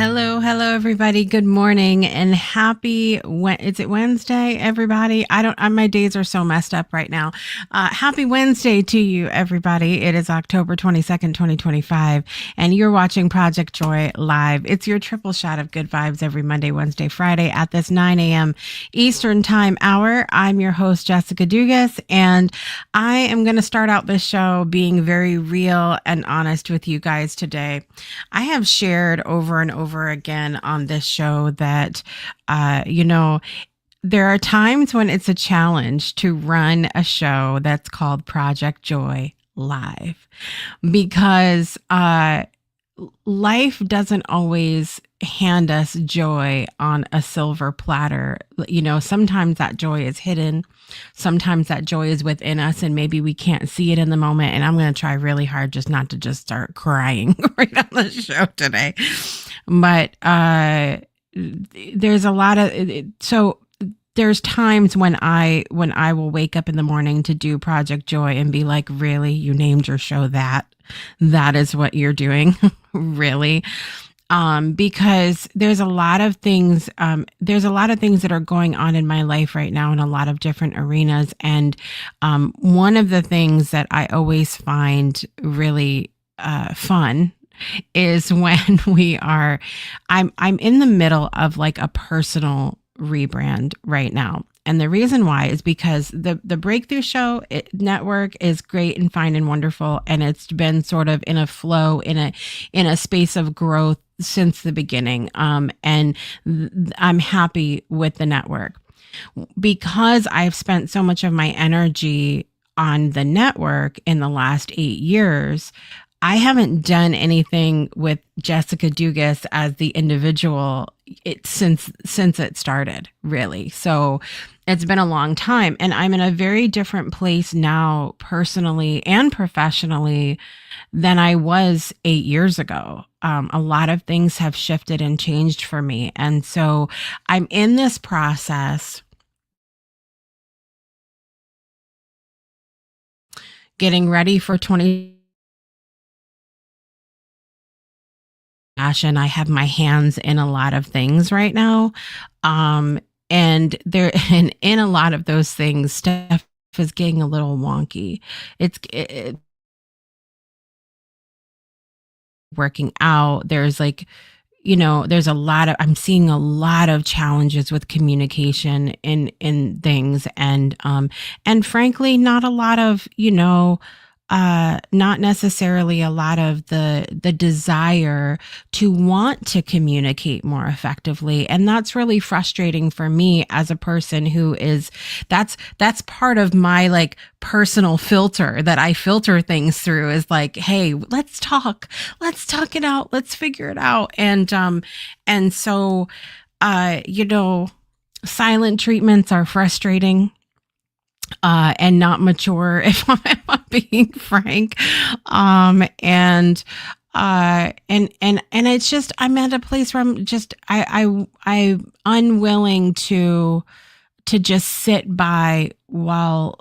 Hello, everybody. Good morning and is it Wednesday, everybody? My days are so messed up right now. Happy Wednesday to you, everybody. It is October 22nd, 2025, and you're watching Project Joy Live. It's your triple shot of good vibes every Monday, Wednesday, Friday at this 9 a.m. Eastern time hour. I'm your host, Jessica Dugas, and I am going to start out this show being very real and honest with you guys today. I have shared over and over again on this show that, there are times when it's a challenge to run a show that's called Project Joy Live because life doesn't always hand us joy on a silver platter. Sometimes that joy is hidden. Sometimes that joy is within us and maybe we can't see it in the moment. And I'm going to try really hard just not to just start crying right on the show today. But there's a lot of there's times when I will wake up in the morning to do Project Joy and be like, really, you named your show that is what you're doing. Really? Because there's a lot of things that are going on in my life right now in a lot of different arenas. And one of the things that I always find really fun is when I'm in the middle of like a personal rebrand right now. And the reason why is because the Breakthrough Show network is great and fine and wonderful. And it's been sort of in a flow, in a space of growth since the beginning. And I'm happy with the network. Because I've spent so much of my energy on the network in the last 8 years, I haven't done anything with Jessica Dugas as the individual since it started, really. So it's been a long time, and I'm in a very different place now, personally and professionally, than I was 8 years ago. A lot of things have shifted and changed for me, and so I'm in this process, getting ready for 20. And I have my hands in a lot of things right now. And in a lot of those things, stuff is getting a little wonky. It's working out. There's I'm seeing a lot of challenges with communication in things. And frankly, not a lot of, not necessarily a lot of the desire to want to communicate more effectively. And that's really frustrating for me as a person that's part of my like personal filter that I filter things through is like, hey, let's talk it out. Let's figure it out. And so, silent treatments are frustrating. And not mature, if I'm being frank. And it's just, I'm at a place where I'm just, I'm unwilling to just sit by while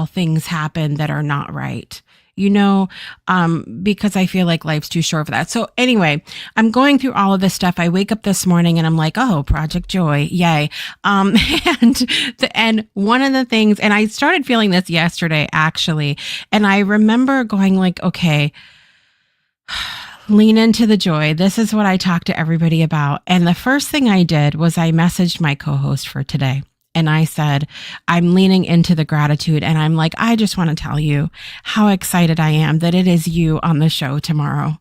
things happen that are not right. Because I feel like life's too short for that. So anyway, I'm going through all of this stuff. I wake up this morning and I'm like, oh, Project Joy, yay. And one of the things, and I started feeling this yesterday, actually, and I remember going like, okay, lean into the joy. This is what I talk to everybody about. And the first thing I did was I messaged my co-host for today. And I said, I'm leaning into the gratitude. And I'm like, I just want to tell you how excited I am that it is you on the show tomorrow,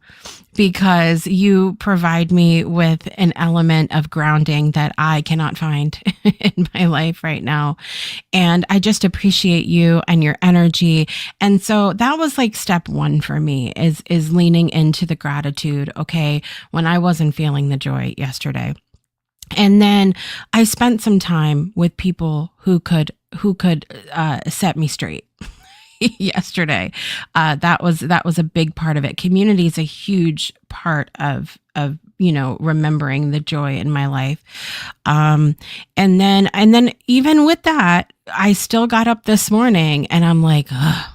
because you provide me with an element of grounding that I cannot find in my life right now. And I just appreciate you and your energy. And so that was like step one for me is leaning into the gratitude. Okay. When I wasn't feeling the joy yesterday. And then I spent some time with people who could set me straight yesterday. That was a big part of it. Community is a huge part of remembering the joy in my life. And then even with that, I still got up this morning and I'm like, ugh.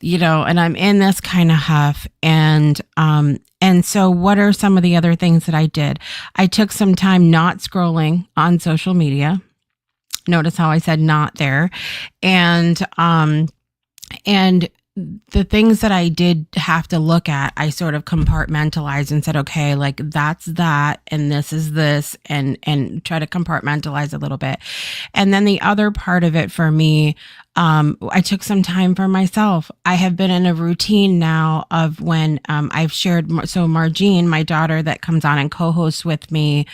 And I'm in this kind of huff. And And so what are some of the other things that I did? I took some time not scrolling on social media. Notice how I said not there. And the things that I did have to look at, I sort of compartmentalized and said, okay, like that's that, and this is this, and try to compartmentalize a little bit. And then the other part of it for me, I took some time for myself. I have been in a routine now of when I've shared. So Margine, my daughter that comes on and co-hosts with me,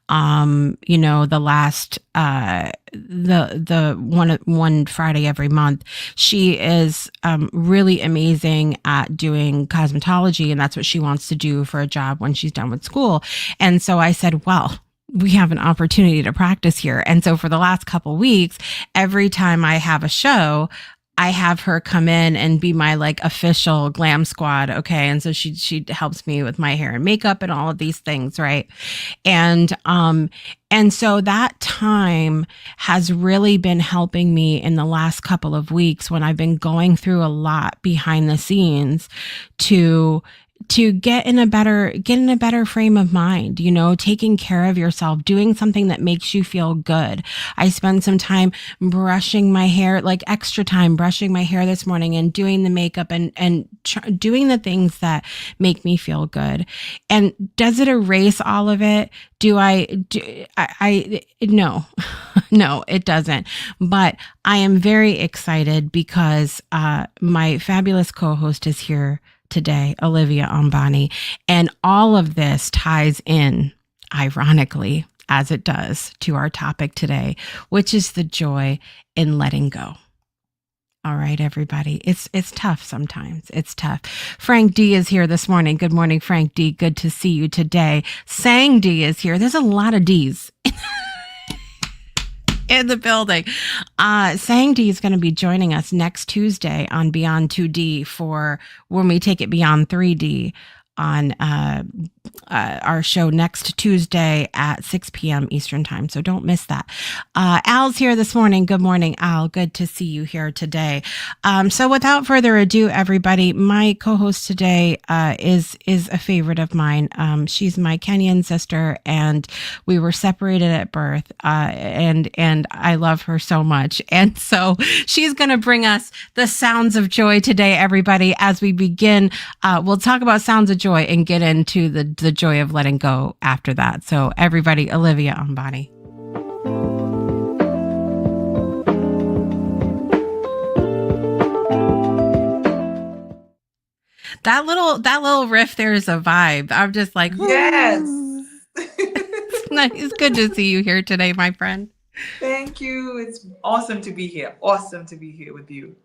the last the one Friday every month, she is really amazing at doing cosmetology, and that's what she wants to do for a job when she's done with school. And so I said, well, we have an opportunity to practice here. And so for the last couple weeks, every time I have a show, I have her come in and be my like official glam squad. Okay. And so she helps me with my hair and makeup and all of these things. Right. And so that time has really been helping me in the last couple of weeks when I've been going through a lot behind the scenes to get in a better frame of mind, taking care of yourself, doing something that makes you feel good. I spent some time brushing my hair, like extra time brushing my hair this morning and doing the makeup and doing the things that make me feel good. And does it erase all of it? No, no, it doesn't. But I am very excited because my fabulous co-host is here today, Olivia Ambani. And all of this ties in, ironically, as it does, to our topic today, which is the joy in letting go. All right, everybody. It's tough sometimes. It's tough. Frank D is here this morning. Good morning, Frank D. Good to see you today. Sang D is here. There's a lot of D's in the building. Sang D is going to be joining us next Tuesday on Beyond 2D for when we take it beyond 3D on our show next Tuesday at 6 p.m. Eastern time. So don't miss that. Al's here this morning. Good morning, Al. Good to see you here today. So without further ado, everybody, my co-host today is a favorite of mine. She's my Kenyan sister, and we were separated at birth. And I love her so much. And so she's going to bring us the sounds of joy today, everybody. As we begin, we'll talk about sounds of joy and get into the joy of letting go after that. So everybody, Olivia Ambani. That little riff there is a vibe. I'm just like, yes. It's good to see you here today, my friend. Thank you. It's awesome to be here. Awesome to be here with you.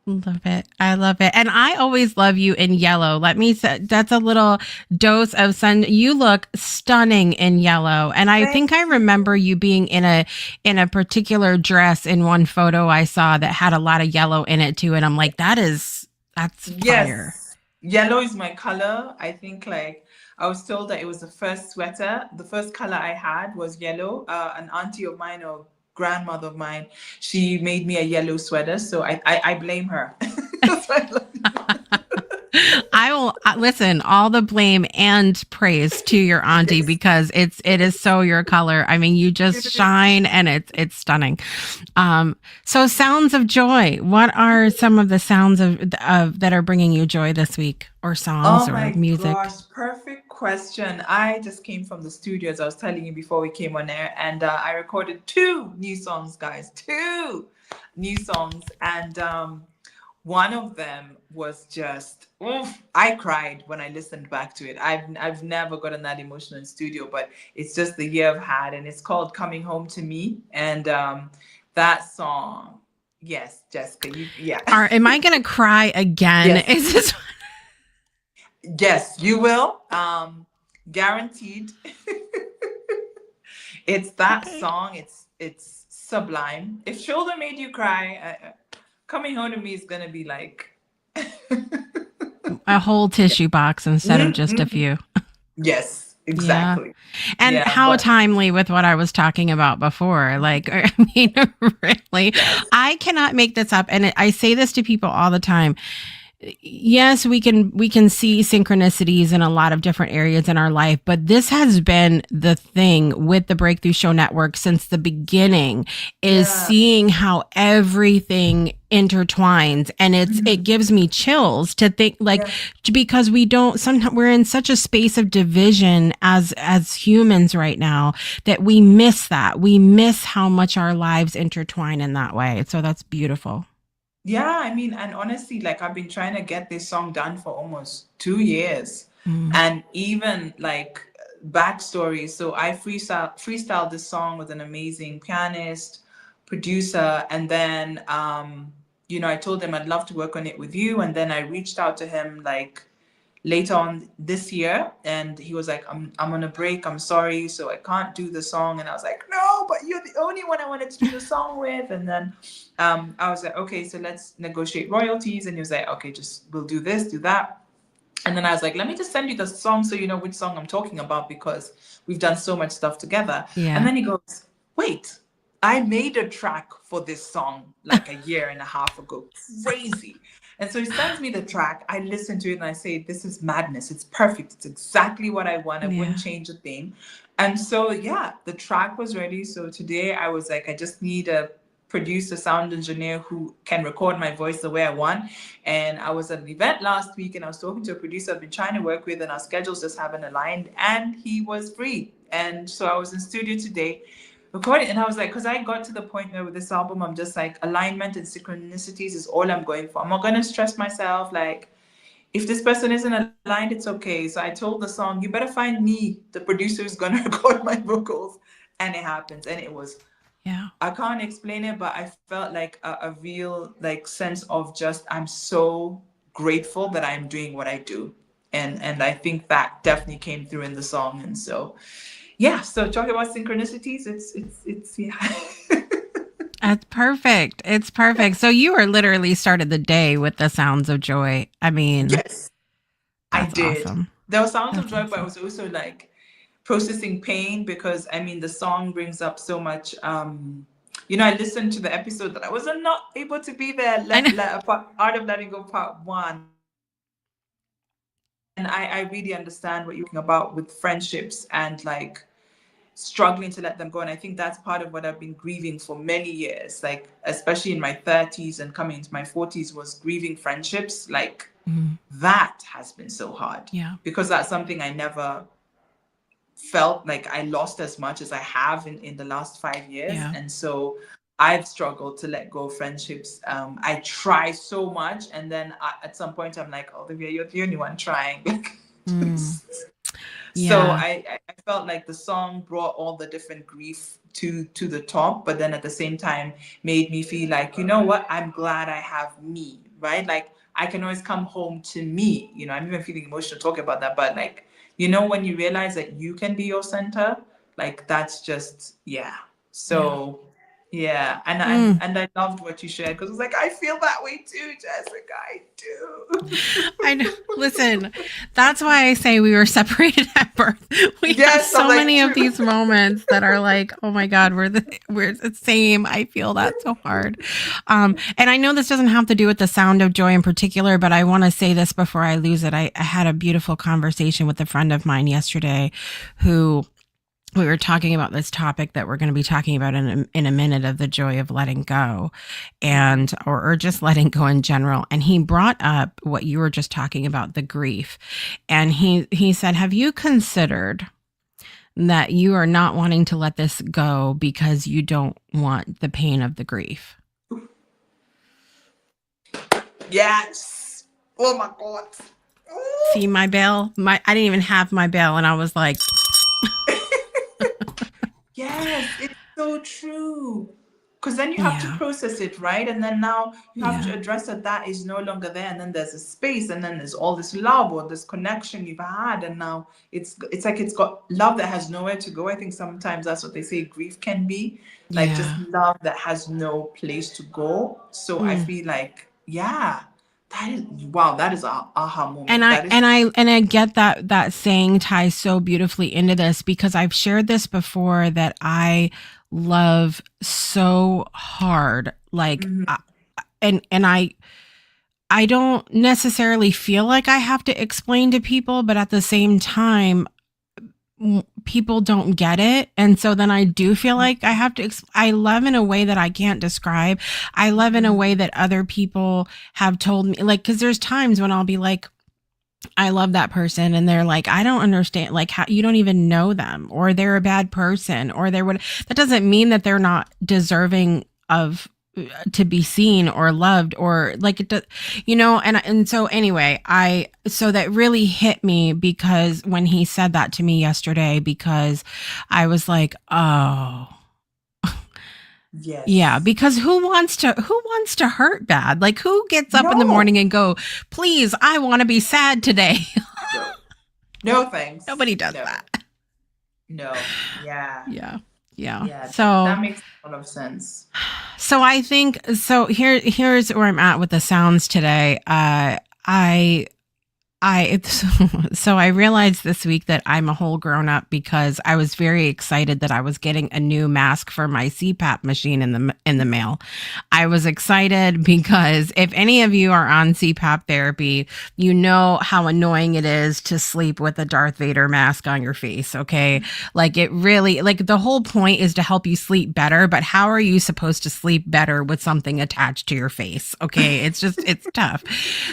Love it. I love it. And I always love you in yellow. Let me say that's a little dose of sun. You look stunning in yellow. And I think I remember you being in a particular dress in one photo I saw that had a lot of yellow in it too. And I'm like, that's fire. Yes. Yellow is my color. I think I was told that it was the first sweater. The first color I had was yellow. An auntie of mine or grandmother of mine, she made me a yellow sweater, so I blame her. I will listen, all the blame and praise to your auntie, because it is so your color. I mean, you just shine, and it's stunning. So sounds of joy. What are some of the sounds of that are bringing you joy this week, or songs or music? Oh my gosh, perfect question. I just came from the studio, as I was telling you before we came on air, and I recorded 2 new songs, guys. 2 new songs, and one of them was just, I cried when I listened back to it. I've never gotten that emotional in studio, but it's just the year I've had, and it's called Coming Home to Me. And that song, yes, Jessica, yeah. Am I gonna cry again? Yes. Is this? Yes, you will. Guaranteed. It's that song. It's sublime. If Shoulder made you cry, Coming Home to Me is gonna be like a whole tissue box instead of just a few. Yes, exactly. Yeah. And how timely with what I was talking about before. Like, I mean, really, I cannot make this up. And I say this to people all the time. yes, we can see synchronicities in a lot of different areas in our life, but this has been the thing with the Breakthrough Show Network since the beginning, is Yeah. seeing how everything intertwines, and it Mhm. gives me chills to think, like, Yeah. because we don't, sometimes we're in such a space of division as humans right now, that we miss that. We miss how much our lives intertwine in that way. So that's beautiful. Yeah, I mean, and honestly, like I've been trying to get this song done for almost 2 years. Mm. And even like backstory. So I freestyled this song with an amazing pianist, producer, and then I told him I'd love to work on it with you. And then I reached out to him like later on this year, and he was like, I'm on a break, I'm sorry, so I can't do the song. And I was like, no, but you're the only one I wanted to do the song with. And then I was like, okay, so let's negotiate royalties. And he was like, okay, just we'll do this, do that. And then I was like, let me just send you the song so you know which song I'm talking about, because we've done so much stuff together. And Yeah. then he goes, wait, I made a track for this song like a year and a half ago. Crazy. And so he sends me the track. I listen to it and I say, this is madness. It's perfect. It's exactly what I want. I wouldn't Yeah. change a thing. And so, yeah, the track was ready. So today I was like, I just need a producer, sound engineer who can record my voice the way I want. And I was at an event last week and I was talking to a producer I've been trying to work with, and our schedules just haven't aligned. And he was free. And so I was in studio today recording. And I was like, because I got to the point where with this album, I'm just like, alignment and synchronicities is all I'm going for. I'm not going to stress myself. Like, if this person isn't aligned, it's okay. So I told the song, you better find me, the producer who's going to record my vocals. And it happens. And it was, Yeah. I can't explain it, but I felt like a real like sense of just, I'm so grateful that I'm doing what I do. And I think that definitely came through in the song. And so yeah, so talking about synchronicities, it's yeah. That's perfect. It's perfect. So you were literally started the day with the sounds of joy. I mean, Yes, I that's did. awesome. There were sounds of That's joy, but I awesome. was also like processing pain, because I mean the song brings up so much. I listened to the episode that I was not able to be there. I know. Art of Letting Go Part One, and I really understand what you're talking about with friendships and like struggling to let them go. And I think that's part of what I've been grieving for many years, like especially in my 30s and coming into my 40s, was grieving friendships. Like Mhm. that has been so hard, Yeah. because that's something I never felt like I lost as much as I have in the last 5 years. Yeah. And so I've struggled to let go of friendships. I try so much. And then at some point, I'm like, Olivia, you're the only one trying. Mm. So Yeah. I felt like the song brought all the different grief to the top, but then at the same time made me feel like, you know what, I'm glad I have me, right? Like I can always come home to me. I'm even feeling emotional talking about that, but like, when you realize that you can be your center, like that's just, yeah. Yeah. So yeah, and and Mm. and I loved what you shared, because it's like I feel that way too, Jessica. I do. I know. Listen, that's why I say we were separated at birth. We have Yes, I'm so like many of true. these moments that are like, oh my God, we're the same. I feel that so hard. And I know this doesn't have to do with the sound of joy in particular, but I want to say this before I lose it. I had a beautiful conversation with a friend of mine yesterday who we were talking about this topic that we're going to be talking about in a minute, of the joy of letting go, and or just letting go in general. And he brought up what you were just talking about, the grief. And he said, have you considered that you are not wanting to let this go because you don't want the pain of the grief? Yes. Oh my God. See my bell? I didn't even have my bell, and I was like, Yes, it's so true. Because then you have to yeah, process it, right? And then now you have to yeah, address that that is no longer there. And then there's a space, and then there's all this love or this connection you've had. And now it's like it's got love that has nowhere to go. I think sometimes that's what they say grief can be, like just yeah. love that has no place to go. So I Mm. feel like, yeah, that is, wow, that is a aha And moment. I That is, and I and I get that saying ties so beautifully into this, because I've shared this before, that I love so hard, like mhm, and I don't necessarily feel like I have to explain to people, but at the same time, people don't get it. And so then I do feel like I have to, I love in a way that I can't describe. I love in a way that other people have told me, like, cause there's times when I'll be like, I love that person. And they're like, I don't understand, like, how you don't even know them, or they're a bad person, or they're what. That doesn't mean that they're not deserving of to be seen or loved, or like it does, you know. And so anyway, so that really hit me, because when he said that to me yesterday, because I was like, oh, Yes. yeah, because who wants to hurt bad? Like, who gets up in the morning and go, please, I want to be sad today? No thanks. Nobody does that. No. Yeah. Yeah. So that makes a lot of sense. So I think, so here's where I'm at with the sounds today. So I realized this week that I'm a whole grown up, because I was very excited that I was getting a new mask for my CPAP machine in the mail. I was excited because if any of you are on CPAP therapy, you know how annoying it is to sleep with a Darth Vader mask on your face. Okay. Like, it really, like, the whole point is to help you sleep better, but how are you supposed to sleep better with something attached to your face? Okay. It's tough.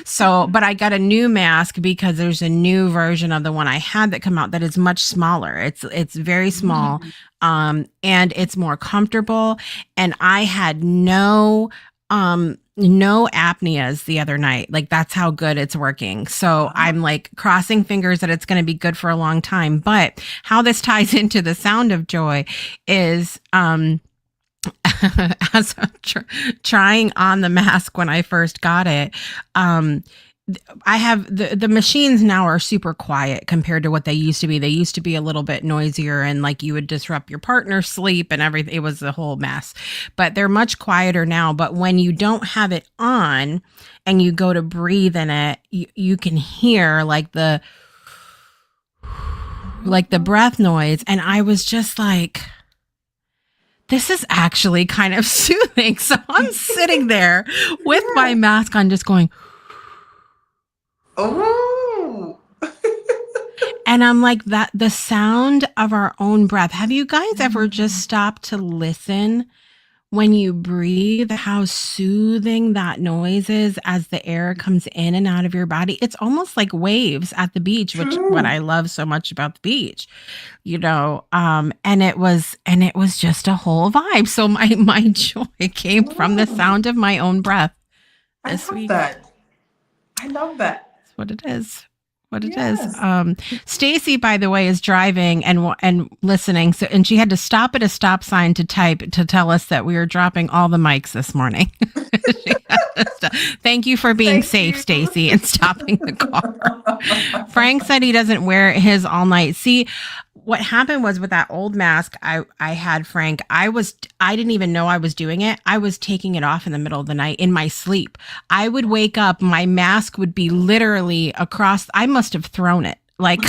So, but I got a new mask because there's a new version of the one I had that come out that is much smaller. It's very small, and it's more comfortable. And I had no apneas the other night. Like, that's how good it's working. So I'm like crossing fingers that it's going to be good for a long time. But how this ties into the sound of joy is, as I'm trying on the mask when I first got it, I have the machines now are super quiet compared to what they used to be. They used to be a little bit noisier, and like you would disrupt your partner's sleep and everything. It was a whole mess, but they're much quieter now. But when you don't have it on and you go to breathe in it, you can hear like the breath noise. And I was just like, this is actually kind of soothing. So I'm sitting there with my mask on, just going, oh. And I'm like, that the sound of our own breath. Have you guys ever just stopped to listen when you breathe, how soothing that noise is as the air comes in and out of your body? It's almost like waves at the beach, which what I love so much about the beach, you know. And it was just a whole vibe. So my joy came from the sound of my own breath this week. I love that. That's what it is. It is. Stacy, by the way, is driving and listening. So, and she had to stop at a stop sign to type to tell us that we were dropping all the mics this morning. Thank you for being safe, Stacy, and stopping the car. Frank said he doesn't wear his all night. See, what happened was with that old mask I had, Frank, I didn't even know I was doing it. I was taking it off in the middle of the night in my sleep. I would wake up, my mask would be literally across. I must have thrown it like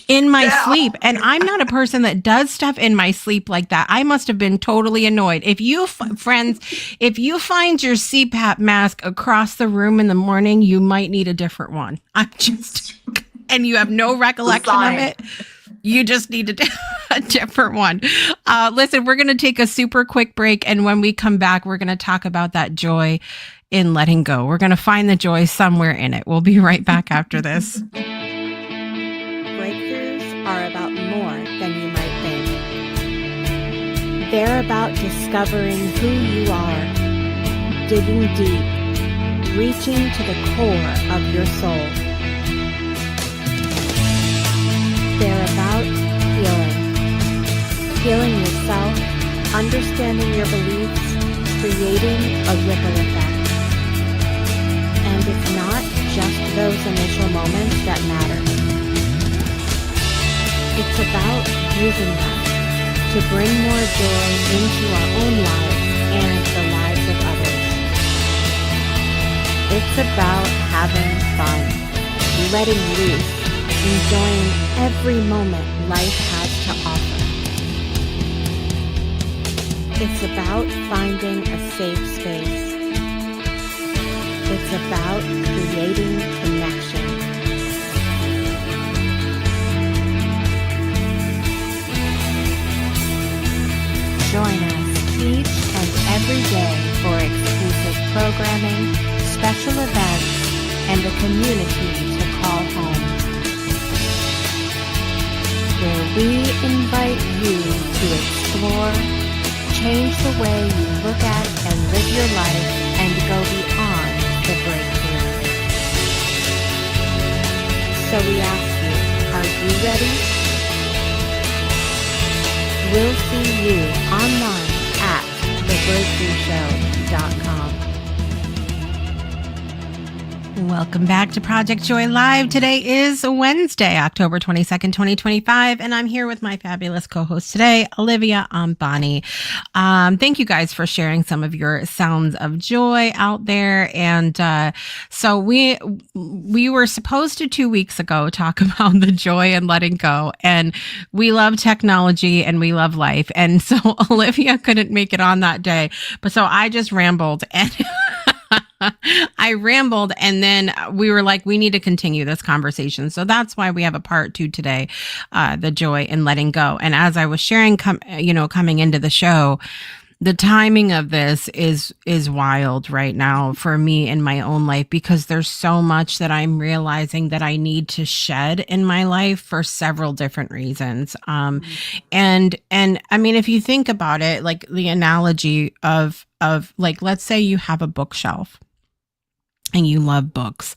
in my sleep. And I'm not a person that does stuff in my sleep like that. I must have been totally annoyed. If you friends, if you find your CPAP mask across the room in the morning, you might need a different one. And you have no recollection of it, you just need a different one. Listen, we're going to take a super quick break. And when we come back, we're going to talk about that joy in letting go. We're going to find the joy somewhere in it. We'll be right back after this. Breakthroughs are about more than you might think. They're about discovering who you are, digging deep, reaching to the core of your soul. They're about healing yourself, understanding your beliefs, creating a ripple effect. And it's not just those initial moments that matter. It's about using them to bring more joy into our own lives and the lives of others. It's about having fun, letting loose, enjoying every moment life has to offer. It's about finding a safe space, It's about creating connection. Join us each and every day for exclusive programming, special events, and a community to call home, where we invite you to explore, change the way you look at and live your life, and go beyond the breakthrough. So we ask you, are you ready? We'll see you online at thebreakthroughshow.com. Welcome back to Project Joy Live. Today is Wednesday, October 22nd, 2025, and I'm here with my fabulous co-host today, Olivia Ambani. Thank you guys for sharing some of your sounds of joy out there. And so we were supposed to 2 weeks ago talk about the joy and letting go, and we love technology and we love life. And so Olivia couldn't make it on that day, but so I just rambled and and then we were like, we need to continue this conversation. So that's why we have a part 2 today, the joy in letting go. And as I was sharing, coming into the show, the timing of this is wild right now for me in my own life, because there's so much that I'm realizing that I need to shed in my life for several different reasons. And I mean, if you think about it, like the analogy of like, let's say you have a bookshelf and you love books,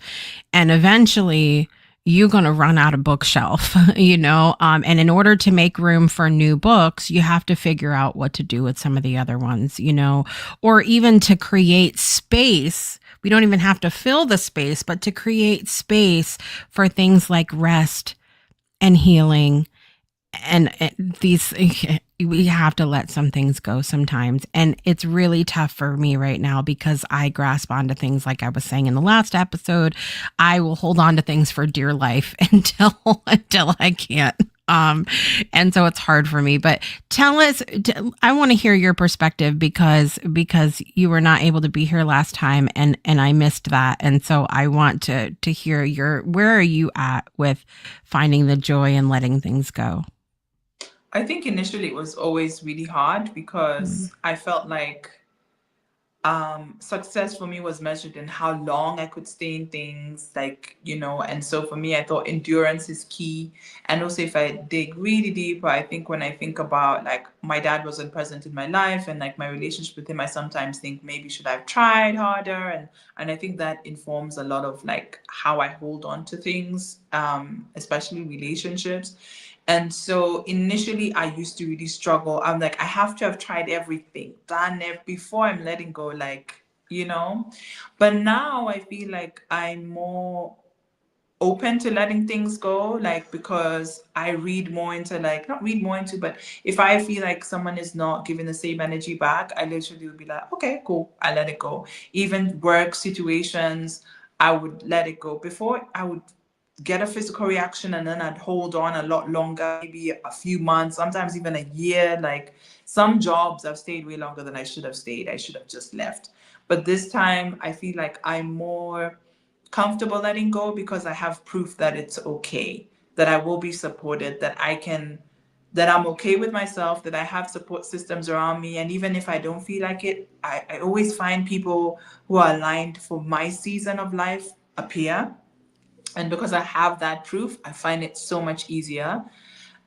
and eventually you're going to run out of bookshelf, and in order to make room for new books, you have to figure out what to do with some of the other ones, or even to create space. We don't even have to fill the space, but to create space for things like rest and healing. And we have to let some things go sometimes. And it's really tough for me right now because I grasp onto things, like I was saying in the last episode. I will hold on to things for dear life until I can't. And so it's hard for me. But tell us, I want to hear your perspective, because you were not able to be here last time, and I missed that. And so I want to hear where are you at with finding the joy and letting things go? I think initially it was always really hard because I felt like success for me was measured in how long I could stay in things, and so for me, I thought endurance is key. And also, if I dig really deeper, I think when I think about, like, my dad wasn't present in my life, and like my relationship with him, I sometimes think maybe should I have tried harder, and I think that informs a lot of like how I hold on to things, especially relationships. And so initially I used to really struggle. I'm like, I have to have tried everything, done it before I'm letting go, But now I feel like I'm more open to letting things go, like, because I read more into, like, not read more into, but if I feel like someone is not giving the same energy back, I literally would be like, okay, cool, I let it go. Even work situations, I would let it go. Before, I would get a physical reaction and then I'd hold on a lot longer, maybe a few months, sometimes even a year. Like, some jobs I've stayed way longer than I should have stayed. I should have just left. But this time I feel like I'm more comfortable letting go because I have proof that it's okay, that I will be supported, that I'm okay with myself, that I have support systems around me. And even if I don't feel like it, I always find people who are aligned for my season of life appear. And because I have that proof, I find it so much easier.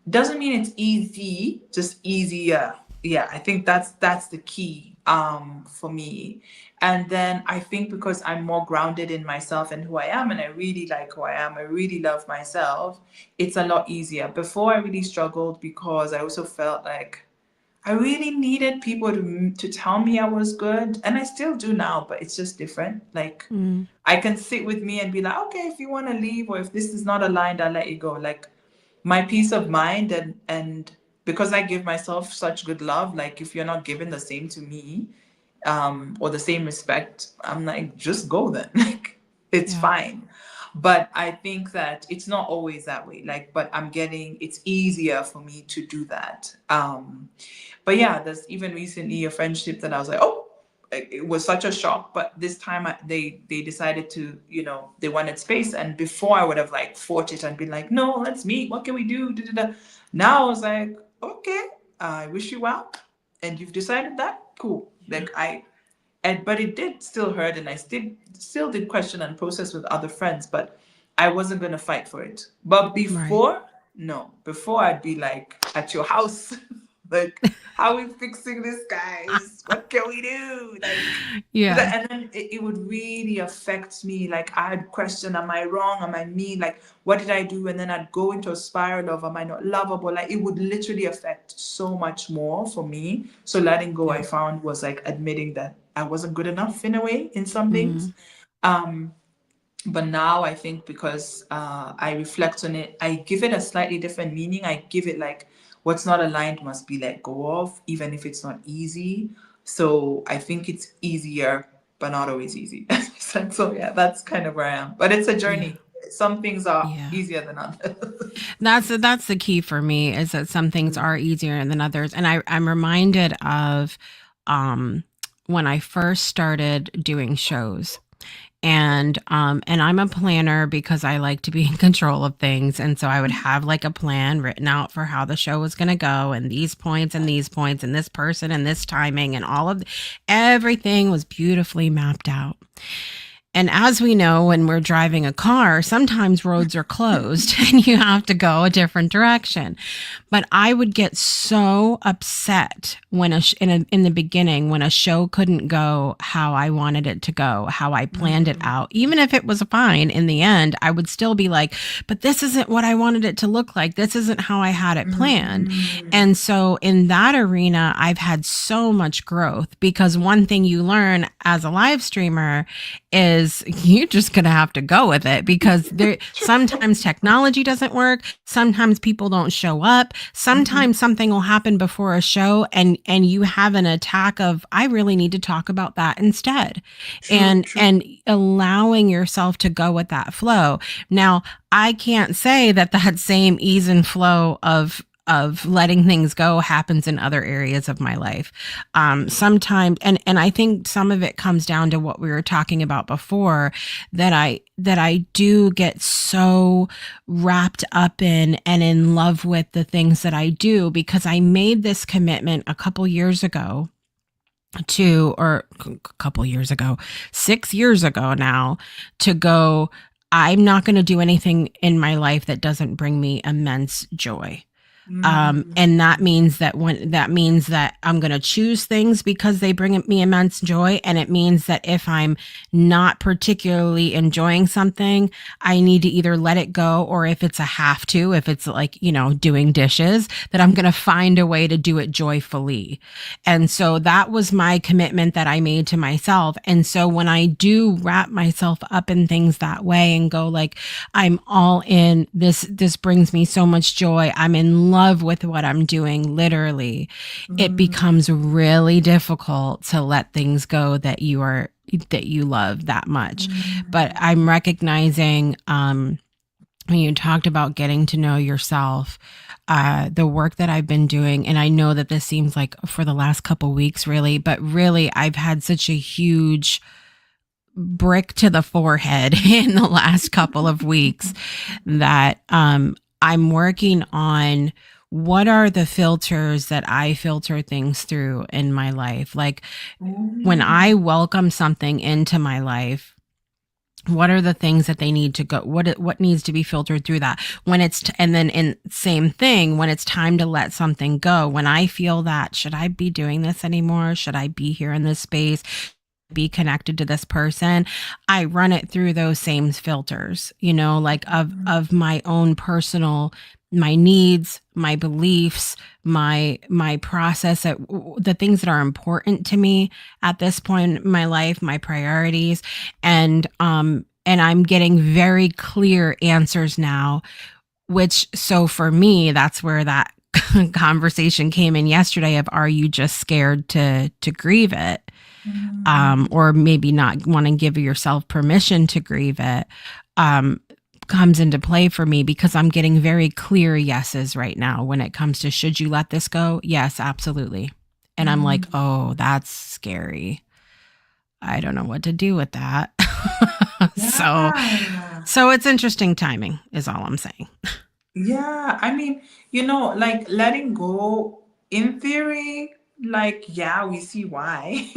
Doesn't mean it's easy, just easier. Yeah, I think that's the key for me. And then I think because I'm more grounded in myself and who I am, and I really like who I am, I really love myself, it's a lot easier. Before, I really struggled because I also felt like I really needed people to tell me I was good, and I still do now, but it's just different. Like, I can sit with me and be like, okay, if you want to leave, or if this is not aligned, I'll let you go. Like, my peace of mind, and because I give myself such good love, like, if you're not giving the same to me, or the same respect, I'm like, just go then. Like, it's fine. But I think that it's not always that way. Like, but it's easier for me to do that. But yeah, there's even recently a friendship that I was like, oh, it was such a shock. But this time they decided to, they wanted space. And before I would have like fought it and been like, no, let's meet. What can we do? Da, da, da. Now I was like, okay, I wish you well. And you've decided that? Cool. Like but it did still hurt, and I still did question and process with other friends, but I wasn't gonna fight for it. But before, no, before I'd be like at your house, like, how are we fixing this, guys? What can we do? Like, Yeah. and then it would really affect me. Like, I'd question, am I wrong? Am I mean? Like, what did I do? And then I'd go into a spiral of, am I not lovable? Like, it would literally affect so much more for me. So letting go, I found, was like admitting that I wasn't good enough in a way, in some things. But now I think, because I reflect on it, I give it a slightly different meaning. I give it like, what's not aligned must be let go of, even if it's not easy. So I think it's easier, but not always easy. So yeah, that's kind of where I am. But it's a journey. Some things are easier than others. That's the key for me, is that some things are easier than others. And I'm reminded of when I first started doing shows. And I'm a planner because I like to be in control of things. And so I would have like a plan written out for how the show was going to go, and these points and these points and this person and this timing, and everything was beautifully mapped out. And as we know, when we're driving a car, sometimes roads are closed and you have to go a different direction. But I would get so upset when in the beginning, when a show couldn't go how I wanted it to go, how I planned it out. Even if it was fine in the end, I would still be like, but this isn't what I wanted it to look like. This isn't how I had it planned. And so in that arena, I've had so much growth, because one thing you learn as a live streamer is you're just going to have to go with it, because sometimes technology doesn't work. Sometimes people don't show up. Sometimes something will happen before a show and you have an attack of, I really need to talk about that instead. And allowing yourself to go with that flow. Now, I can't say that same ease and flow of letting things go happens in other areas of my life. Sometimes, and I think some of it comes down to what we were talking about before, that I do get so wrapped up in and in love with the things that I do, because I made this commitment a couple years ago 6 years ago now, to go, I'm not going to do anything in my life that doesn't bring me immense joy. And that means that I'm going to choose things because they bring me immense joy. And it means that if I'm not particularly enjoying something, I need to either let it go, or if it's if it's like, doing dishes, that I'm going to find a way to do it joyfully. And so that was my commitment that I made to myself. And so when I do wrap myself up in things that way and go like, I'm all in, this brings me so much joy, I'm in love with what I'm doing, literally, it becomes really difficult to let things go that you love that much. But I'm recognizing, when you talked about getting to know yourself, the work that I've been doing, and I know that this seems like for the last couple weeks, really, but really I've had such a huge brick to the forehead in the last couple of weeks that I'm working on what are the filters that I filter things through in my life. Like when I welcome something into my life, what are the things that they need to go? What needs to be filtered through that? When it's, and then same thing, when it's time to let something go, when I feel that, should I be doing this anymore? Should I be here in this space? Be connected to this person? I run it through those same filters, like of my own personal, my needs, my beliefs, my process, the things that are important to me at this point in my life, my priorities. And I'm getting very clear answers now, so for me, that's where that conversation came in yesterday of, are you just scared to grieve it? Or maybe not want to give yourself permission to grieve it, comes into play for me, because I'm getting very clear yeses right now when it comes to, should you let this go? Yes, absolutely. And I'm like, oh, that's scary. I don't know what to do with that. so Yeah. so it's interesting timing is all I'm saying. Yeah, I mean, like letting go, in theory, like, yeah, we see why.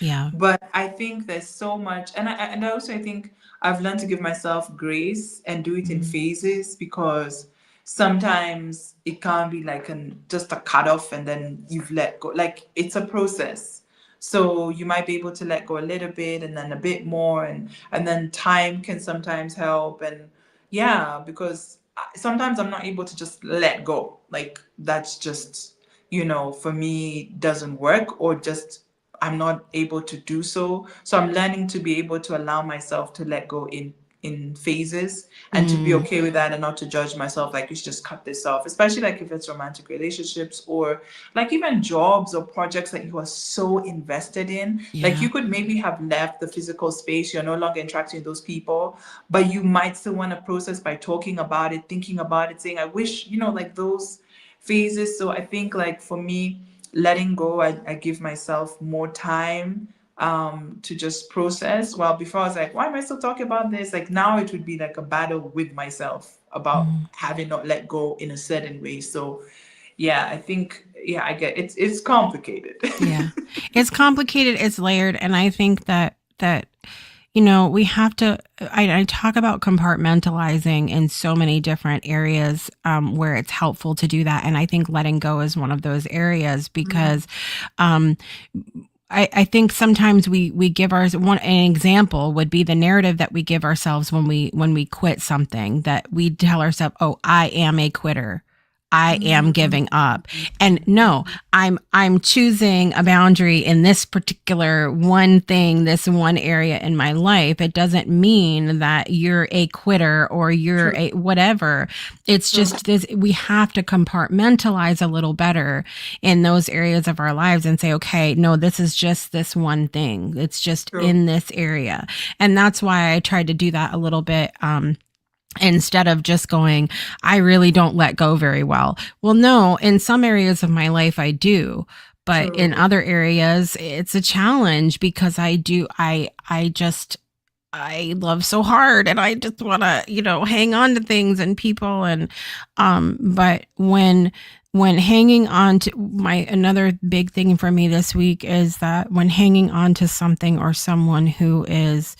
Yeah. But I think there's so much, and also I think I've learned to give myself grace and do it in Mm. phases, because sometimes it can't be like just a cutoff and then you've let go. Like, it's a process. So you might be able to let go a little bit and then a bit more, and then time can sometimes help. And yeah, because sometimes I'm not able to just let go. Like, that's just, for me, doesn't work, or just I'm not able to do so. So I'm learning to be able to allow myself to let go in phases, and to be Mm. okay with that, and not to judge myself like you should just cut this off, especially like if it's romantic relationships, or like even jobs or projects that you are so invested in. Like, Yeah. you could maybe have left the physical space, you're no longer interacting with those people, but you might still want to process by talking about it, thinking about it, saying, I wish, like those phases. So I think, like, for me, letting go, I give myself more time to just process. Well, before I was like, why am I still talking about this? Like, now it would be like a battle with myself about Mm. having not let go in a certain way. So yeah, I think, yeah, I get it's complicated. Yeah. It's complicated, it's layered, and I think that we have to I talk about compartmentalizing in so many different areas where it's helpful to do that. And I think letting go is one of those areas because um, I think sometimes we give an example would be the narrative that we give ourselves when we quit something, that we tell ourselves, oh, I am a quitter. I am giving up. And no, I'm choosing a boundary in this particular one thing, this one area in my life. It doesn't mean that you're a quitter or you're True. a whatever. It's True. just this, we have to compartmentalize a little better in those areas of our lives and say, okay, no, this is just this one thing. It's just True. in this area. And that's why I tried to do that a little bit. Instead of just going, I really don't let go very well. Well, no, in some areas of my life, I do. But in True. other areas, it's a challenge because I love so hard and I just want to, hang on to things and people. But when hanging on to another big thing for me this week is that when hanging on to something or someone who is,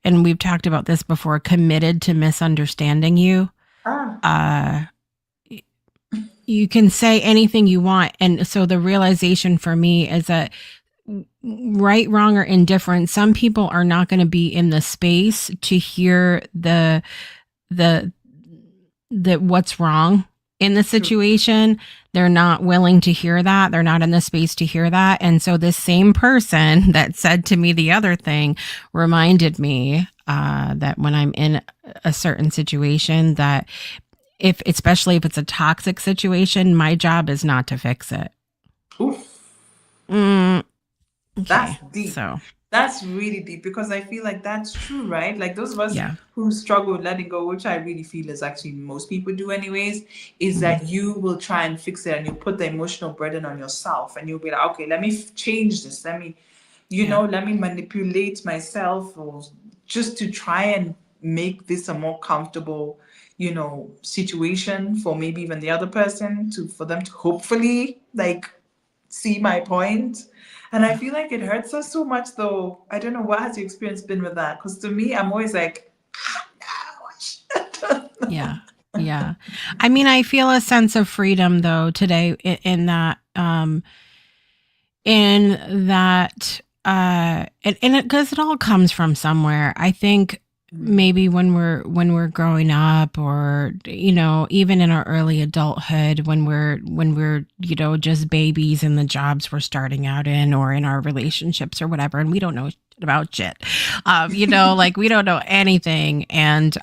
and we've talked about this before, committed to misunderstanding you. Ah. You can say anything you want. And so the realization for me is that right, wrong, or indifferent, some people are not going to be in the space to hear the what's wrong in the situation. They're not willing to hear that. They're not in the space to hear that. And so this same person that said to me the other thing reminded me that when I'm in a certain situation, that especially if it's a toxic situation, my job is not to fix it. Oof. Okay. That's deep. So That's really deep, because I feel like that's true, right? Like, those of us yeah. who struggle with letting go, which I really feel is actually most people do anyways, is Mhm. that you will try and fix it, and you put the emotional burden on yourself, and you'll be like, okay, let me change this. Let me, let me manipulate myself, or just to try and make this a more comfortable, situation for maybe even the other person, for them to hopefully, like, see my point. And I Yeah. feel like it hurts us so much, though. I don't know, what has your experience been with that? Because to me, I'm always like, no. Yeah. Yeah. I mean, I feel a sense of freedom though today in that, and it, because it all comes from somewhere. I think maybe when we're growing up, or even in our early adulthood, when we're just babies in the jobs we're starting out in, or in our relationships or whatever, and we don't know about shit, like we don't know anything, and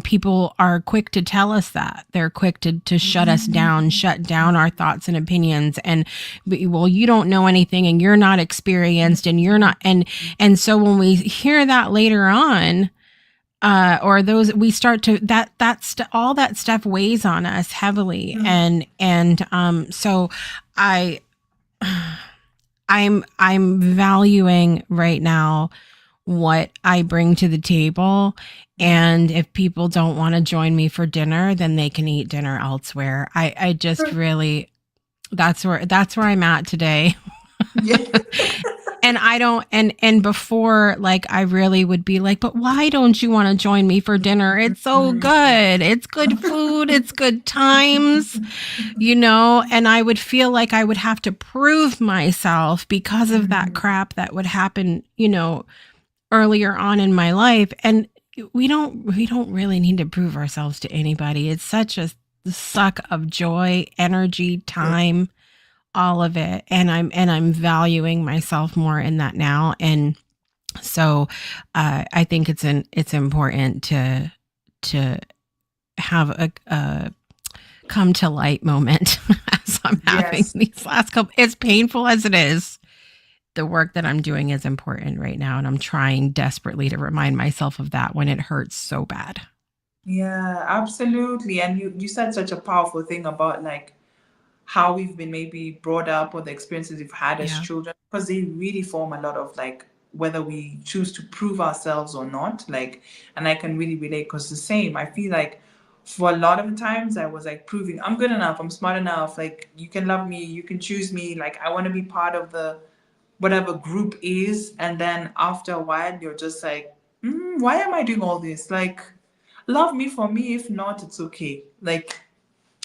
people are quick to tell us that. They're quick to shut us down, shut down our thoughts and opinions, and well, you don't know anything, and you're not experienced, and you're not, and so when we hear that later on, or those, we start to all that stuff weighs on us heavily, and so I I'm valuing right now what I bring to the table. And if people don't want to join me for dinner, then they can eat dinner elsewhere. I just really, that's where I'm at today. Yeah. And I don't, and before, like, I really would be like, but why don't you want to join me for dinner? It's so good. It's good food. It's good times, and I would feel like I would have to prove myself because of that crap that would happen, earlier on in my life. And we don't really need to prove ourselves to anybody. It's such a suck of joy, energy, time, all of it. And I'm valuing myself more in that now. And so I think it's important to have a come to light moment as I'm having Yes. these last couple, as painful as it is. The work that I'm doing is important right now, and I'm trying desperately to remind myself of that when it hurts so bad. Yeah, absolutely. And you said such a powerful thing about like how we've been maybe brought up or the experiences we've had as Yeah. children, because they really form a lot of like whether we choose to prove ourselves or not. Like, and I can really relate because the same. I feel like for a lot of times I was like proving I'm good enough, I'm smart enough, like you can love me, you can choose me, like I want to be part of the whatever group is. And then after a while, you're just like, why am I doing all this? Like, love me for me. If not, it's okay. Like,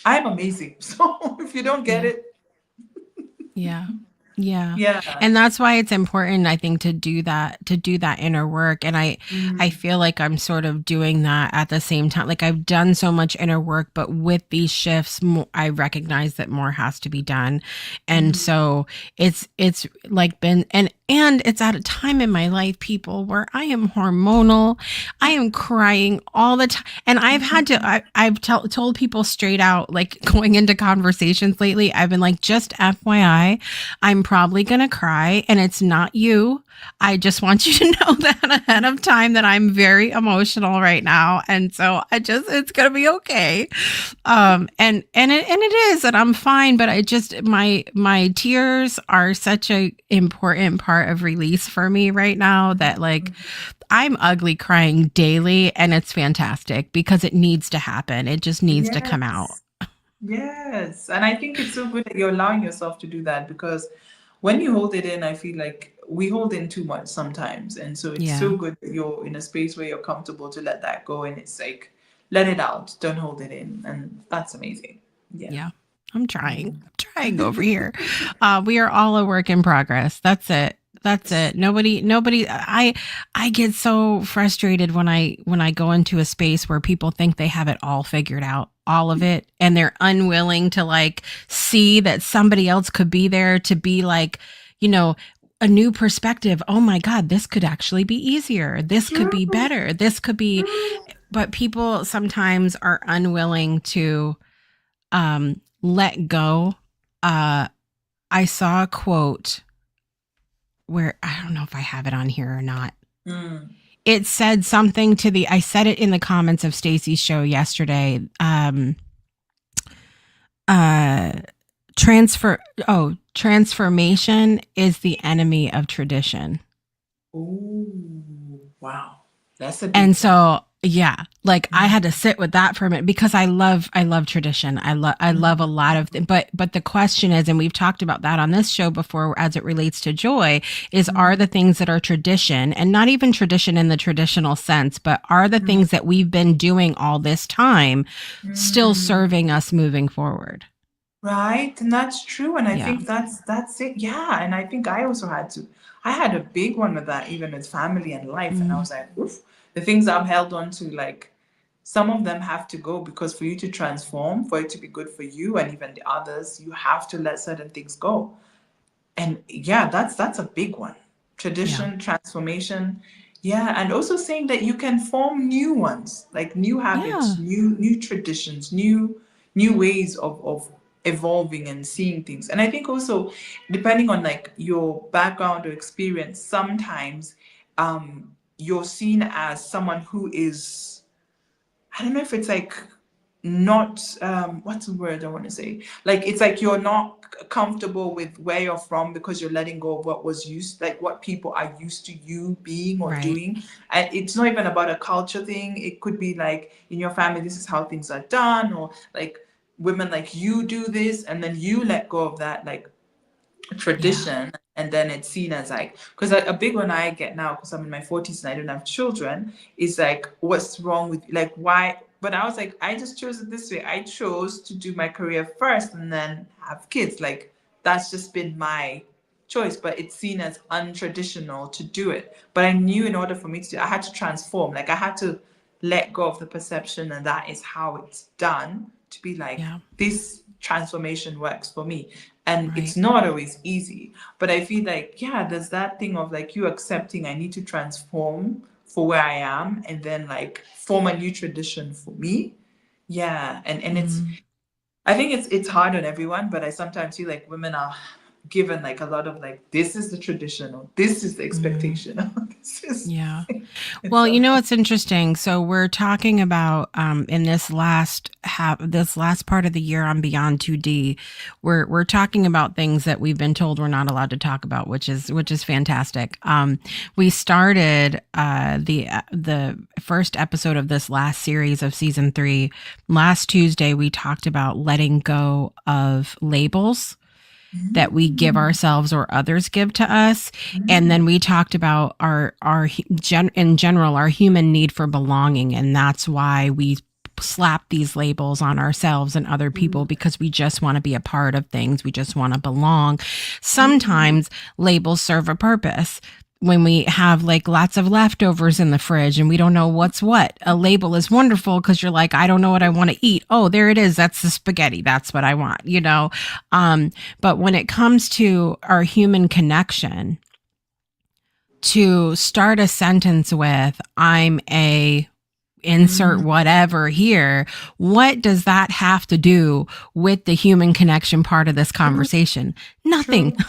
I'm amazing. So if you don't get Yeah. it, Yeah. Yeah. yeah. And that's why it's important, I think, to do that inner work. And I Mm, feel like I'm sort of doing that at the same time. Like, I've done so much inner work, but with these shifts, I recognize that more has to be done. And mm, so it's like been, and it's at a time in my life, people, where I am hormonal. I am crying all the time. And I've had to, told people straight out, like, going into conversations lately, I've been like, just FYI, I'm probably going to cry, and it's not you. I just want you to know that ahead of time, that I'm very emotional right now. And so it's going to be okay. And it is, and I'm fine, but I just, my tears are such a important part of release for me right now, that, like, I'm ugly crying daily, and it's fantastic because it needs to happen. It just needs to come out. yes. Yes. And I think it's so good that you're allowing yourself to do that because when you hold it in, I feel like we hold in too much sometimes. And so it's Yeah. so good that you're in a space where you're comfortable to let that go. And it's like, let it out. Don't hold it in. And that's amazing. Yeah. Yeah. I'm trying. I'm trying over here. We are all a work in progress. That's it. That's it. Nobody, I get so frustrated when I go into a space where people think they have it all figured out, all of it, and they're unwilling to, like, see that somebody else could be there to be like, you know, a new perspective. Oh my God, this could actually be easier. This could be better. This could be, but people sometimes are unwilling to let go. Uh, I saw a quote where, I don't know if I have it on here or not. Mm. It said something I said it in the comments of Stacy's show yesterday. Uh, transformation is the enemy of tradition. Ooh, wow. That's a And deep one. so, yeah, like, I had to sit with that for a minute, because I love tradition. I love a lot of things, but the question is, and we've talked about that on this show before, as it relates to joy, is, are the things that are tradition, and not even tradition in the traditional sense, but are the things that we've been doing all this time still Mm. serving us moving forward? Right, and that's true, and I Yeah. think that's it. Yeah, and I think I also had to. I had a big one with that, even with family and life, and I Mm, was like, oof, the things I've held on to, like some of them have to go because for you to transform, for it to be good for you and even the others, you have to let certain things go. And yeah, that's a big one. yeah. Tradition, transformation. Yeah, and also saying that you can form new ones, like new habits, Yeah. new traditions, new ways of evolving and seeing things. And I think also depending on like your background or experience, sometimes you're seen as someone who is, I don't know if it's like not what's the word I want to say, like it's like you're not comfortable with where you're from because you're letting go of what was used, like what people are used to you being or Right. doing. And it's not even about a culture thing. It could be like in your family this is how things are done, or like women like you do this, and then you let go of that like Yeah. tradition, and then it's seen as like, because a big one I get now, because I'm in my 40s and I don't have children, is like, what's wrong with, like, why? But I was like, I just chose it this way. I chose to do my career first and then have kids. Like, that's just been my choice, but it's seen as untraditional to do it. But I knew in order for me to do, I had to transform. Like, I had to let go of the perception and that is how it's done, to be like, Yeah. this transformation works for me. And Right. it's not always easy, but I feel like, yeah, there's that thing of like you accepting I need to transform for where I am and then like form a new tradition for me. Yeah. And it's, Mm. I think it's hard on everyone, but I sometimes feel like women are given like a lot of like, this is the tradition, or this is the Mm. expectation, or this is, Yeah. it's Well, so hard. it's interesting. So we're talking about in this last part of the year on Beyond 2D, we're talking about things that we've been told we're not allowed to talk about, which is fantastic. We started the first episode of this last series of season 3 last Tuesday. We talked about letting go of labels that we give Mm, ourselves or others give to us. And mm, then we talked about in general, our human need for belonging. And that's why we slap these labels on ourselves and other people, mm, because we just want to be a part of things. We just want to belong. mm, Sometimes labels serve a purpose. When we have like lots of leftovers in the fridge and we don't know what's what, a label is wonderful because you're like, I don't know what I want to eat. Oh, there it is. That's the spaghetti. That's what I want. But when it comes to our human connection, to start a sentence with, I'm a insert mm. whatever here, what does that have to do with the human connection part of this True, conversation? Nothing. true,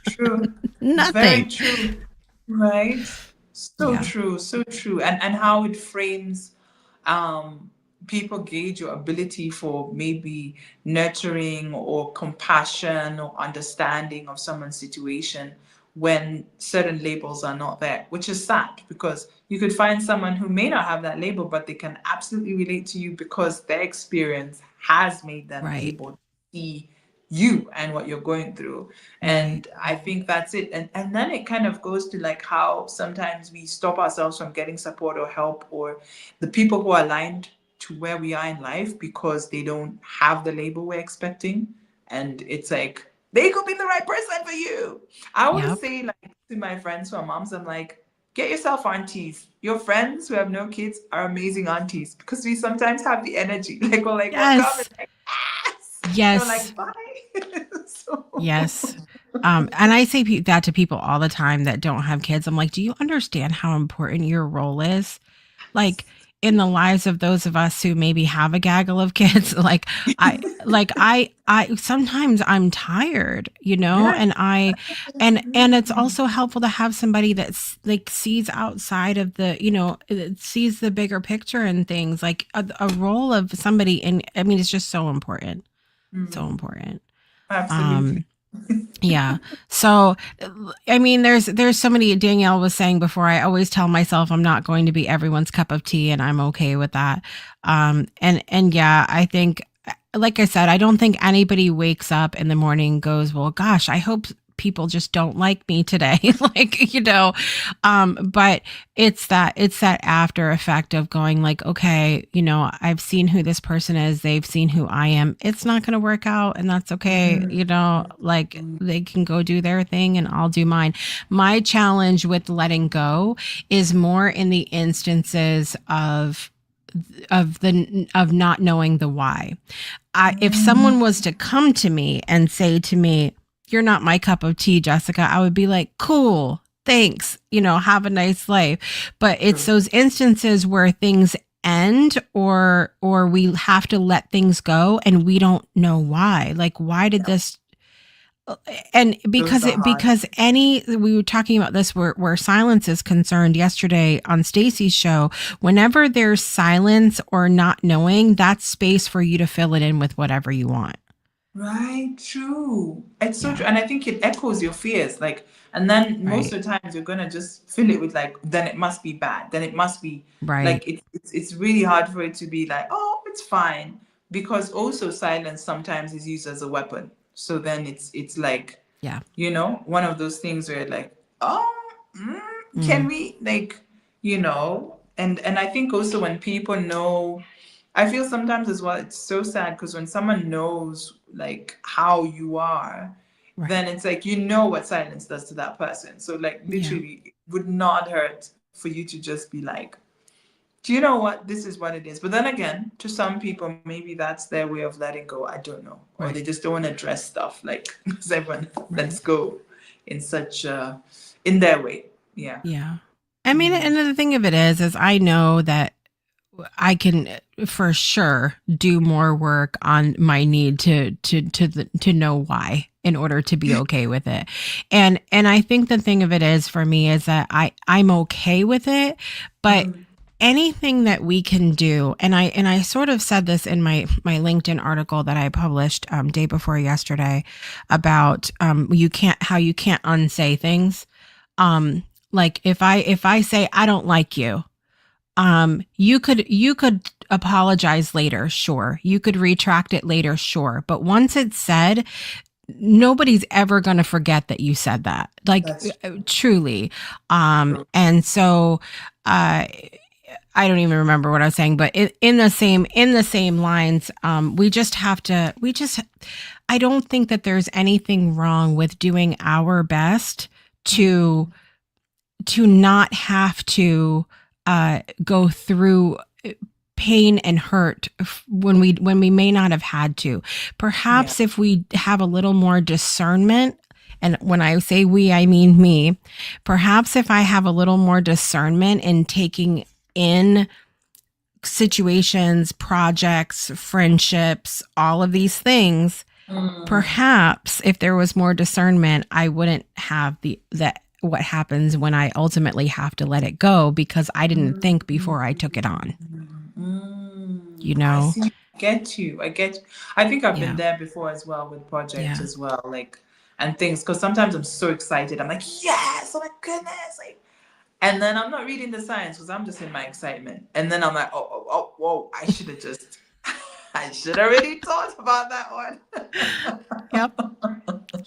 true. Very Nothing. true. Right? So Yeah. true, so true. And how it frames, um people gauge your ability for maybe nurturing or compassion or understanding of someone's situation when certain labels are not there, which is sad because you could find someone who may not have that label, but they can absolutely relate to you because their experience has made them Right. able to see you and what you're going through. Right. And I think that's it. And then it kind of goes to like how sometimes we stop ourselves from getting support or help, or the people who are aligned to where we are in life because they don't have the label we're expecting. And it's like they could be the right person for you. I always Yep. say like to my friends who are moms, I'm like, get yourself aunties. Your friends who have no kids are amazing aunties because we sometimes have the energy. Like we're like, we're coming, Yes. like, yes. And we're Yes. like, bye. Yes. So And I say that to people all the time that don't have kids. I'm like, do you understand how important your role is? Like in the lives of those of us who maybe have a gaggle of kids, I sometimes I'm tired, yeah. and it's also helpful to have somebody that's like sees outside of sees the bigger picture and things, like a role of somebody. And I mean, it's just so important. So Mm, important. absolutely. Um, yeah. So, I mean, there's so many. Danielle was saying before, I always tell myself I'm not going to be everyone's cup of tea, and I'm okay with that. And yeah, I think, like I said, I don't think anybody wakes up in the morning and goes, well, gosh, I hope people just don't like me today. But it's that after effect of going like, okay, I've seen who this person is. They've seen who I am. It's not going to work out, and that's okay. Mm, Like mm, they can go do their thing and I'll do mine. My challenge with letting go is more in the instances of not knowing the why. If mm, someone was to come to me and say to me, you're not my cup of tea, Jessica, I would be like, cool, thanks, have a nice life. But it's true. those instances where things end, or we have to let things go and we don't know why. Like, why did Yeah. this And Those are hard. because we were talking about this where silence is concerned yesterday on Stacy's show. Whenever there's silence or not knowing, that's space for you to fill it in with whatever you want. Right, true. It's so true. And I think it echoes your fears. Like, and then most of the times you're gonna just fill it with like, then it must be bad. Then it must be like it's really hard for it to be like, oh, it's fine. Because also silence sometimes is used as a weapon. So then it's like, one of those things where like, can we like, and I think also when people know, I feel sometimes as well, it's so sad because when someone knows like how you are, then it's like, what silence does to that person. So like literally it would not hurt for you to just be like, do you know what? This is what it is. But then again, to some people, maybe that's their way of letting go. I don't know. Or they just don't want to address stuff like, everyone lets go in such, in their way. Yeah. Yeah. I mean, and the thing of it is I know that I can for sure do more work on my need to know why in order to be okay with it. And I think the thing of it is for me is that I'm okay with it, but anything that we can do, and I sort of said this in my LinkedIn article that I published day before yesterday about how you can't unsay things. Like if I say I don't like you, you could apologize later, sure. You could retract it later, sure. But once it's said, nobody's ever going to forget that you said that. Like truly. And so I don't even remember what I was saying, but in the same lines, I don't think that there's anything wrong with doing our best to not have to go through pain and hurt when we may not have had to. Perhaps if we have a little more discernment, and when I say we, I mean me, perhaps if I have a little more discernment in taking in situations, projects, friendships, all of these things, perhaps if there was more discernment, I wouldn't have what happens when I ultimately have to let it go because I didn't think before I took it on. I see. I get you. I think I've been there before as well with projects as well, like, and things, because sometimes I'm so excited. I'm like, yes, oh my goodness, like, and then I'm not reading the signs because I'm just in my excitement, and then I'm like, whoa, I should have already thought about that one.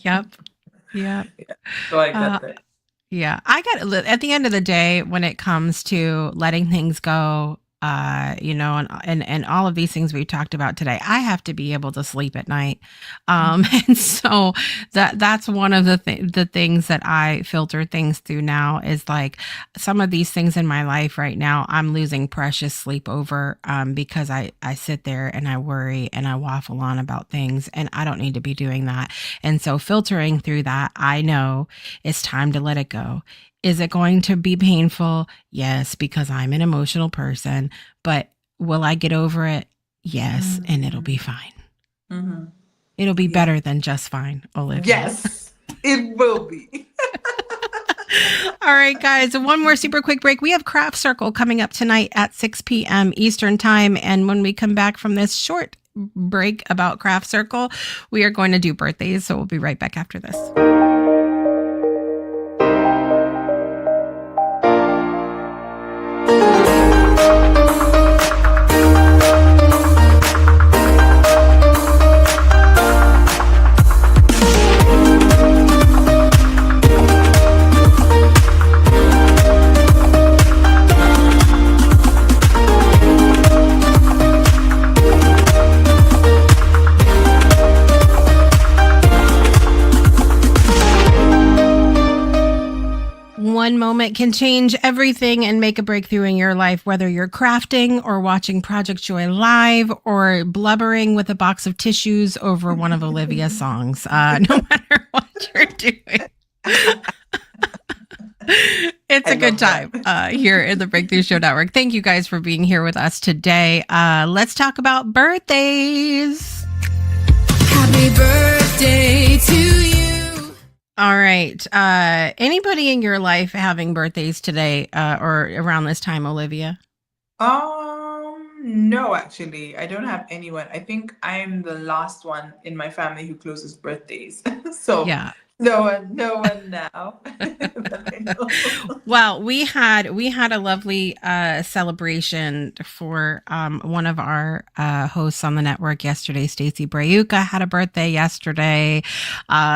Yep. So I get that. Yeah, at the end of the day, when it comes to letting things go, and all of these things we talked about today, I have to be able to sleep at night. And so that's one of the things that I filter things through now is like some of these things in my life right now, I'm losing precious sleep over, because I sit there and I worry and I waffle on about things, and I don't need to be doing that. And so filtering through that, I know it's time to let it go. Is it going to be painful? Yes, because I'm an emotional person. But will I get over it? Yes, and it'll be fine. It'll be better than just fine, Olivia. Yes, it will be. All right, guys, one more super quick break. We have Craft Circle coming up tonight at 6 p.m. Eastern Time. And when we come back from this short break about Craft Circle, we are going to do birthdays. So we'll be right back after this. One moment can change everything and make a breakthrough in your life, whether you're crafting or watching Project Joy live or blubbering with a box of tissues over one of Olivia's songs. No matter what you're doing. It's a good time here in the Breakthrough Show Network. Thank you guys for being here with us today. Let's talk about birthdays. Happy birthday to you. All right. Anybody in your life having birthdays today or around this time, Olivia? No, actually, I don't have anyone. I think I'm the last one in my family who closes birthdays. So Yeah. no one now that I know. Well, we had a lovely celebration for one of our hosts on the network yesterday. Stacey Brayuka had a birthday yesterday,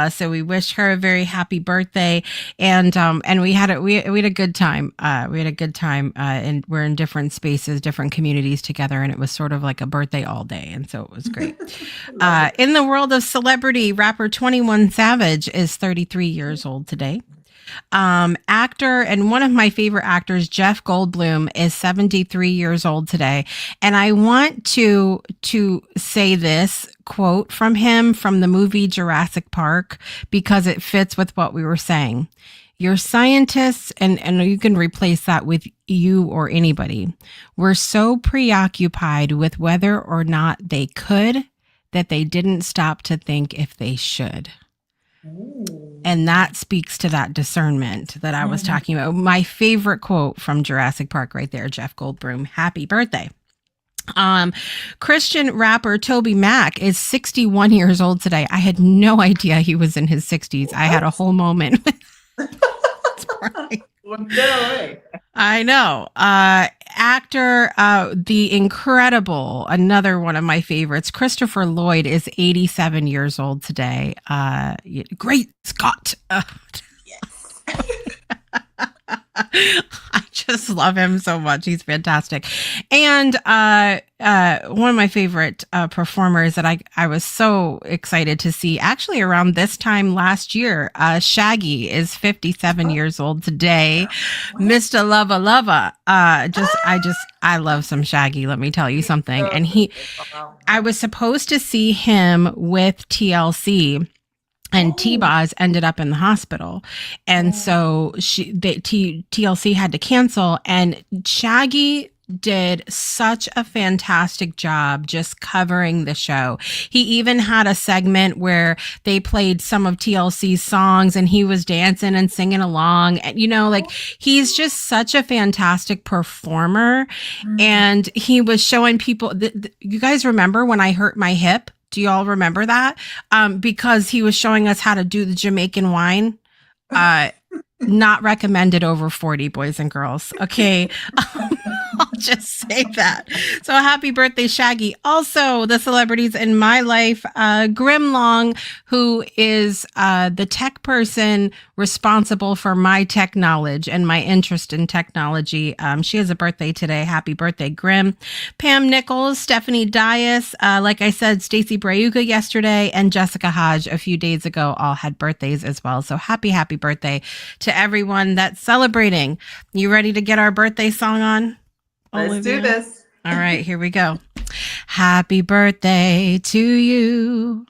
so we wished her a very happy birthday, and we had a good time. We had a good time, and we're in different spaces, different communities together, and it was sort of like a birthday all day, and so it was great. Love it. In the world of celebrity, rapper 21 Savage is 33 years old today. Actor and one of my favorite actors, Jeff Goldblum, is 73 years old today. And I want to say this quote from him from the movie Jurassic Park because it fits with what we were saying. Your scientists, and you can replace that with you or anybody, were so preoccupied with whether or not they could that they didn't stop to think if they should. Ooh. And that speaks to that discernment that I was talking about. My favorite quote from Jurassic Park right there, Jeff Goldblum, happy birthday. Christian rapper Toby Mac is 61 years old today. I had no idea he was in his 60s. I had a whole moment. Well, no way. I know. Actor, the incredible, another one of my favorites, Christopher Lloyd is 87 years old today. Great Scott. Yes. I just love him so much. He's fantastic. And one of my favorite performers that I was so excited to see actually around this time last year, Shaggy is 57 years old today. Mr. Lova Lova. I love some Shaggy, let me tell you something. And I was supposed to see him with TLC. And T-Boz ended up in the hospital. And so TLC had to cancel. And Shaggy did such a fantastic job just covering the show. He even had a segment where they played some of TLC's songs and he was dancing and singing along. And, like he's just such a fantastic performer. And he was showing people, you guys remember when I hurt my hip? Do you all remember that? Because he was showing us how to do the Jamaican wine. Not recommended over 40, boys and girls. Okay. I'll just say that. So happy birthday, Shaggy. Also, the celebrities in my life, Grim Long, who is the tech person responsible for my tech knowledge and my interest in technology. She has a birthday today. Happy birthday, Grim. Pam Nichols, Stephanie Dias, like I said, Stacey Brayuga yesterday, and Jessica Hodge a few days ago all had birthdays as well. So happy birthday to everyone that's celebrating. You ready to get our birthday song on? Let's Olivia? do this. All right, here we go. Happy birthday to you.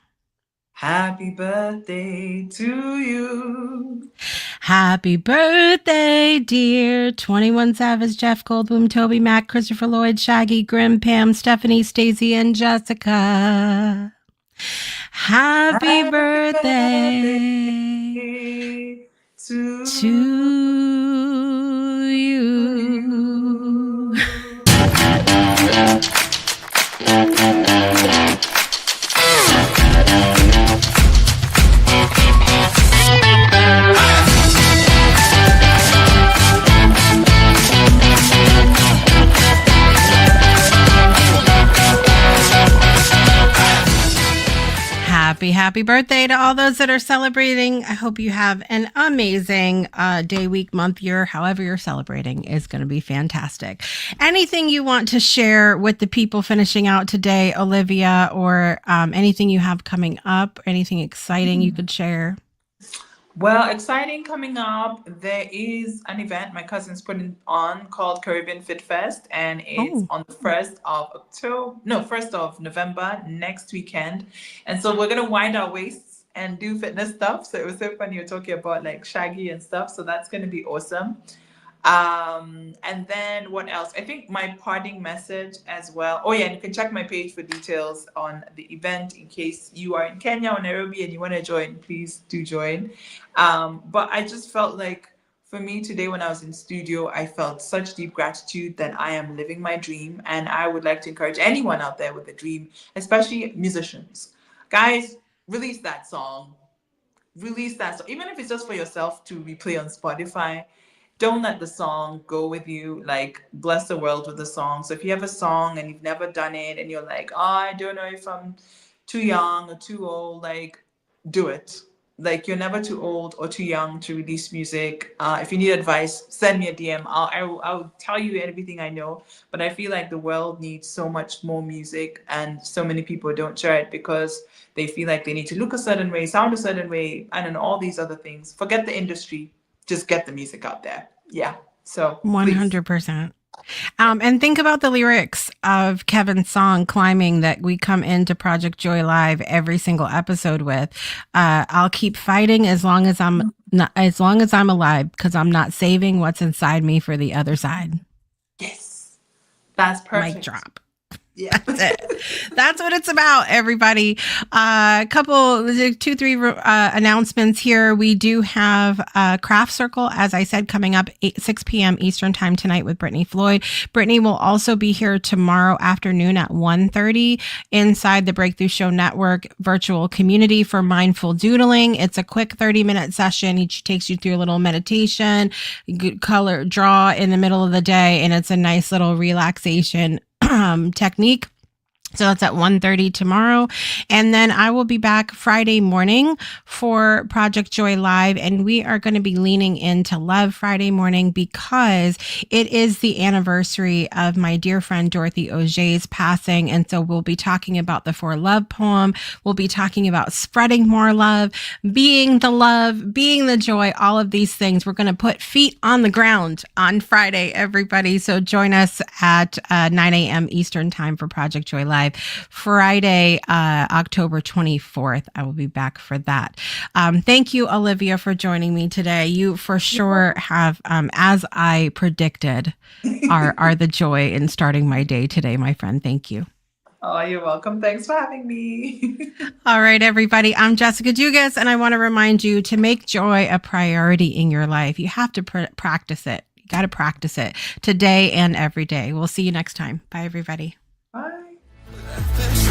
Happy birthday to you. Happy birthday, dear 21 Savage, Jeff Goldblum, Toby Mac, Christopher Lloyd, Shaggy, Grim, Pam, Stephanie, Stacey, and Jessica. Happy birthday to you. Happy birthday to all those that are celebrating. I hope you have an amazing day, week, month, year, however you're celebrating is going to be fantastic. Anything you want to share with the people finishing out today, Olivia, or anything you have coming up, anything exciting you could share? Well, exciting coming up. There is an event my cousin's putting on called Caribbean Fit Fest, and it's on the 1st of November, next weekend. And so we're gonna wind our waists and do fitness stuff. So it was so funny you're talking about like Shaggy and stuff. So that's gonna be awesome. And then what else? I think my parting message as well. Oh yeah, and you can check my page for details on the event in case you are in Kenya or Nairobi and you want to join. Please do join. But I just felt like for me today when I was in studio, I felt such deep gratitude that I am living my dream, and I would like to encourage anyone out there with a dream, especially musicians, guys, release that song. Release that song, even if it's just for yourself to replay on Spotify. Don't let the song go with you. Like, bless the world with the song. So if you have a song and you've never done it and you're like, oh, I don't know if I'm too young or too old, like, do it. Like, you're never too old or too young to release music. If you need advice, send me a DM. I'll tell you everything I know. But I feel like the world needs so much more music, and so many people don't share it because they feel like they need to look a certain way, sound a certain way, and all these other things. Forget the industry. Just get the music out there. Yeah. So please. 100%. And think about the lyrics of Kevin's song "Climbing" that we come into Project Joy Live every single episode with. I'll keep fighting as long as I'm alive, because I'm not saving what's inside me for the other side. Yes, that's perfect. Mic drop. Yeah. That's it. That's what it's about, everybody. Couple, 2-3 announcements here. We do have Craft Circle, as I said, coming up 6 p.m. Eastern time tonight with Brittany Floyd. Brittany will also be here tomorrow afternoon at 1:30 inside the Breakthrough Show Network virtual community for mindful doodling. It's a quick 30-minute session. Each takes you through a little meditation, color draw in the middle of the day, and it's a nice little relaxation technique. So that's at 1:30 tomorrow. And then I will be back Friday morning for Project Joy Live. And we are going to be leaning into Love Friday morning because it is the anniversary of my dear friend Dorothy Auger's passing. And so we'll be talking about the For Love poem. We'll be talking about spreading more love, being the joy, all of these things. We're going to put feet on the ground on Friday, everybody. So join us at 9 a.m. Eastern time for Project Joy Live. Friday, October 24th. I will be back for that. Thank you, Olivia, for joining me today. You for sure have, as I predicted, are the joy in starting my day today, my friend. Thank you. Oh, you're welcome. Thanks for having me. All right, everybody. I'm Jessica Dugas, and I want to remind you to make joy a priority in your life. You have to practice it. You got to practice it today and every day. We'll see you next time. Bye, everybody. Bye. Fish